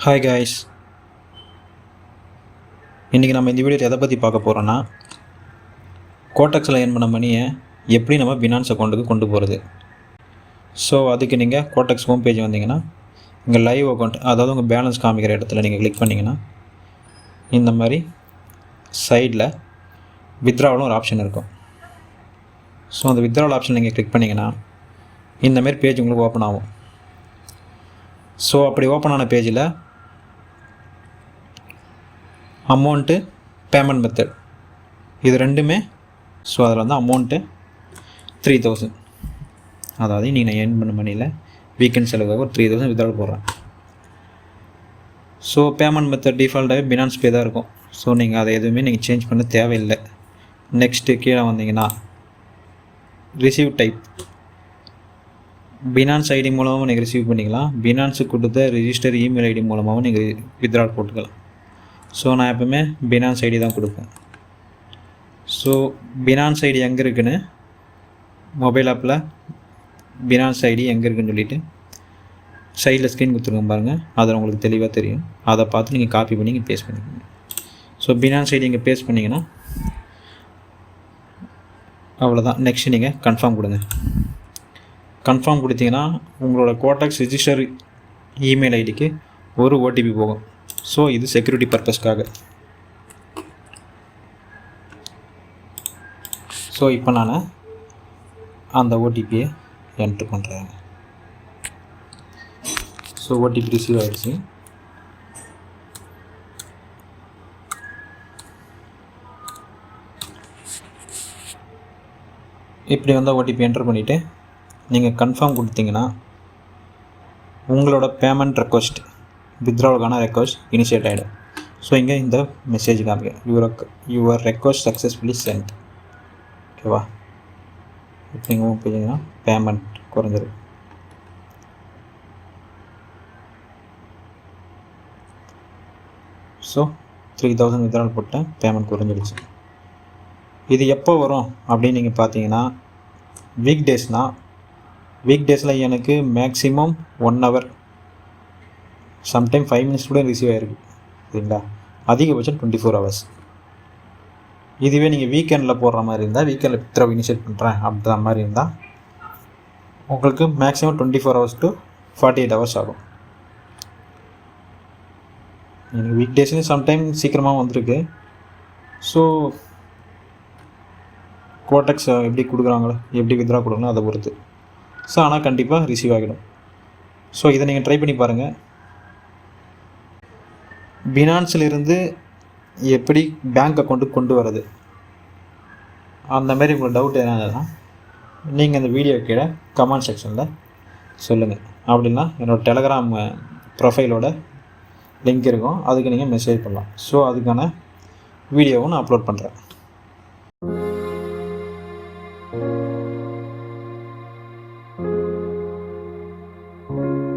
Hi guys, இன்றைக்கி நம்ம இந்த வீடியோவில் எதை பற்றி பார்க்க போகிறோன்னா, கோடெக்ஸில் ஏர்ன் பண்ண மணியை எப்படி நம்ம பினான்ஸ் அக்கௌண்ட்டுக்கு கொண்டு போகிறது. ஸோ அதுக்கு நீங்கள் கோடெக்ஸ் ஹோம் பேஜ் வந்தீங்கன்னா இங்கே லைவ் அக்கௌண்ட், அதாவது உங்கள் பேலன்ஸ் காமிக்கிற இடத்துல நீங்கள் கிளிக் பண்ணிங்கன்னா இந்த மாதிரி சைடில் வித்ட்ராவலும் ஒரு ஆப்ஷன் இருக்கும். ஸோ அந்த வித்ட்ராவல் ஆப்ஷன் நீங்கள் கிளிக் பண்ணிங்கன்னா இந்தமாரி பேஜ் உங்களுக்கு ஓப்பன் ஆகும். ஸோ அப்படி ஓப்பன் ஆன பேஜில் அமௌண்ட்டு, பேமெண்ட் மெத்தட் இது ரெண்டுமே. ஸோ அதில் வந்து அமௌண்ட்டு 3000, அதாவது நீங்கள் நான் ஏர்ன் பண்ண மணியில் வீக்கெண்ட் செலவுக்காக ஒரு 3000 வித்ட்ராவல் போடுறேன். ஸோ பேமெண்ட் மெத்தட் டிஃபால்ட்டாகவே பினான்ஸ் பே தான் இருக்கும். ஸோ நீங்கள் அதை எதுவுமே நீங்கள் சேஞ்ச் பண்ண தேவையில்லை. நெக்ஸ்ட்டு கீழே வந்தீங்கன்னா ரிசீவ் டைப், பினான்ஸ் ஐடி மூலமாகவும் நீங்கள் ரிசீவ் பண்ணிக்கலாம். பினான்ஸுக்கு கொடுத்த ரிஜிஸ்டர் இமெயில் ஐடி மூலமாகவும் நீங்கள் வித்ட்ராவல் போட்டுக்கலாம். ஸோ நான் எப்பவுமே பினான்ஸ் ஐடி தான் கொடுப்பேன். ஸோ பினான்ஸ் ஐடி எங்கே இருக்குன்னு மொபைல் ஆப்பில் பினான்ஸ் ஐடி எங்கே இருக்குன்னு சொல்லிவிட்டு சைடில் ஸ்க்ரீன் கொடுத்துருங்க பாருங்கள், அதில் உங்களுக்கு தெளிவாக தெரியும். அதை பார்த்து நீங்கள் காப்பி பண்ணி இங்கே பேஸ்ட் பண்ணிக்கோங்க. ஸோ பினான்ஸ் ஐடி இங்கே பேஸ்ட் பண்ணிங்கன்னா அவ்வளோதான். நெக்ஸ்ட் நீங்கள் கன்ஃபார்ம் கொடுங்க. கன்ஃபார்ம் கொடுத்தீங்கன்னா உங்களோட கோடெக்ஸ் ரிஜிஸ்டர் இமெயில் ஐடிக்கு ஒரு ஓடிபி போகும். ஸோ இது செக்யூரிட்டி பர்பஸ்க்காக. ஸோ இப்போ நான் அந்த ஓடிபியை என்ட்ரு பண்ணுறேன். ஸோ ஓடிபி ரிசீவ் ஆகிடுச்சு. இப்படி வந்தால் ஓடிபி என்ட்ரு பண்ணிவிட்டு நீங்கள் கன்ஃபார்ம் கொடுத்தீங்கன்னா உங்களோட பேமெண்ட் ரெக்வஸ்ட், வித்ட்ராவலுக்கான ரெக்வஸ்ட் இனிஷியேட் ஆகிடும். ஸோ இங்கே இந்த மெசேஜ் காமிக்க யுவர் ரெக்வஸ்ட் சக்ஸஸ்ஃபுல்லி சென்ட். ஓகேவா? இப்போ நீங்கள் போயிங்கன்னா பேமெண்ட் குறைஞ்சிருக்கு. ஸோ 3000 வித்ட்ராவல் போட்டேன், பேமெண்ட் குறைஞ்சிடுச்சு. இது எப்போ வரும் அப்படின்னு நீங்கள் பார்த்தீங்கன்னா வீக் டேஸில் எனக்கு மேக்ஸிமம் 1 hour, சம்டைம் 5 minutes கூட ரிசீவ் ஆகிருக்கு. சரிங்களா? அதிகபட்சம் 24 hours. இதுவே நீங்கள் வீக்கெண்டில் போடுற மாதிரி இருந்தால், வீக்கெண்டில் வித்ட்ராவல் இனிஷியேட் பண்ணுறேன் அப்படின்ற மாதிரி இருந்தால் உங்களுக்கு மேக்ஸிமம் 24 hours to 48 hours ஆகும். எனக்கு வீக் டேஸ்லேயும் சம்டைம் சீக்கிரமாக வந்திருக்கு. ஸோ கோடெக்ஸ் எப்படி கொடுக்குறாங்களோ, எப்படி வித்ட்ரா கொடுக்கணும் அதை பொறுத்து. ஸோ ஆனால் கண்டிப்பாக ரிசீவ் ஆகிடும். ஸோ இதை நீங்கள் ட்ரை பண்ணி பாருங்கள். பினான்ஸிலிருந்து எப்படி பேங்க் அக்கௌண்ட்டுக்கு கொண்டு வர்றது, அந்தமாரி உங்களுக்கு டவுட் என்னன்னா நீங்கள் இந்த வீடியோ கீழே கமெண்ட் செக்ஷனில் சொல்லுங்கள். அப்படின்னா என்னோடய டெலகிராம் ப்ரொஃபைலோட லிங்க் இருக்கும், அதுக்கு நீங்கள் மெசேஜ் பண்ணலாம். ஸோ அதுக்கான வீடியோவும் நான் அப்லோட் பண்ணுறேன்.